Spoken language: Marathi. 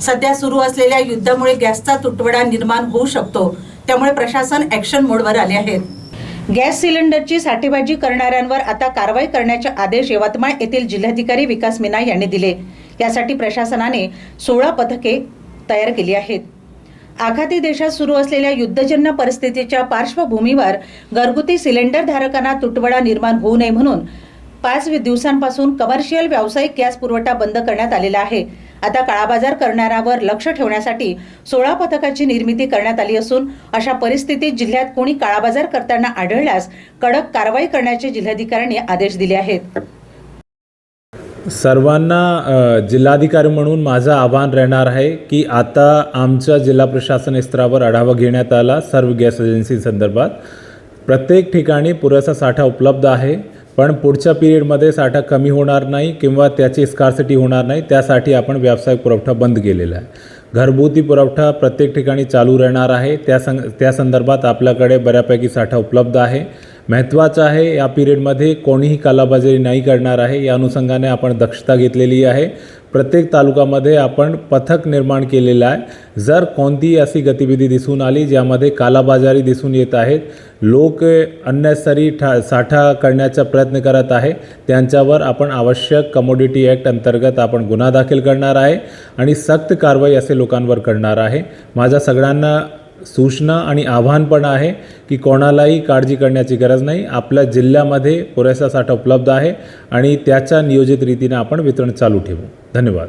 सध्या सुरू असलेल्या युद्धामुळे गॅसचा तुटवडा निर्माण होऊ शकतो, त्यामुळे प्रशासन ॲक्शन मोडवर आले आहे। गॅस सिलेंडरची साठेबाजी करणाऱ्यांवर आता कारवाई करण्याचे आदेश यवतमाळ येथील जिल्हाधिकारी विकास मीना यांनी दिले। यासाठी प्रशासनाने 16 पथके तयार केली आहेत। आखाती देशात सुरू असलेल्या युद्धजन्य परिस्थितीच्या पार्श्वभूमीवर घरगुती सिलेंडर धारकांना तुटवडा निर्माण होऊ नये म्हणून 5 दिवसांपासून कमर्शियल व्यावसायिक गॅस पुरवठा बंद करण्यात आलेला आहे। आता काळाबाजार करणाऱ्यांवर लक्ष ठेवण्यासाठी 16 पथकाची निर्मिती करण्यात आली असून अशा परिस्थितीत जिल्ह्यात कोणी काळाबाजार करताना आढळल्यास कडक कारवाई करण्याचे जिल्हाधिकाऱ्यांनी आदेश दिले आहेत। सर्वांना जिल्हाधिकारी म्हणून माझं आव्हान राहणार आहे की आता आमच्या जिल्हा प्रशासन स्तरावर आढावा घेण्यात आला सर्व गॅस एजन्सी संदर्भात। प्रत्येक ठिकाणी पुरेसा साठा उपलब्ध आहे, पण पुढच्या पिरियडमध्ये साठा कमी होणार नाही किंवा त्याची स्कार्सिटी होणार नाही, त्यासाठी आपण व्यावसायिक पुरवठा बंद केलेला आहे। घरगुती पुरवठा प्रत्येक ठिकाणी चालू राहणार आहे। त्या संदर्भात आपल्याकडे बऱ्यापैकी साठा उपलब्ध आहे। महत्त्वाचं आहे या पिरियडमध्ये कोणीही कालाबाजारी नाही करणार आहे, या अनुषंगाने आपण दक्षता घेतलेली आहे। प्रत्येक तालुक्यामध्ये आपण पथक निर्माण केलेलं आहे। जर कोणतीही अशी गतिविधी दिसून आली ज्यामध्ये कालाबाजारी दिसून येत आहेत, लोक अननेसरी साठा करण्याचा प्रयत्न करत आहे, त्यांच्यावर आपण आवश्यक कमोडिटी ॲक्ट अंतर्गत आपण गुन्हा दाखल करणार आहे आणि सक्त कारवाई असे लोकांवर करणार आहे। माझ्या सगळ्यांना सूचना आणि आव्हान पण आहे की कोणालाही काळजी करण्याची गरज नाही। आपल्या जिल्ह्यामध्ये पुरेसा साठा उपलब्ध आहे आणि त्याच्या नियोजित रीतीने आपण वितरण चालू ठेवू। धन्यवाद।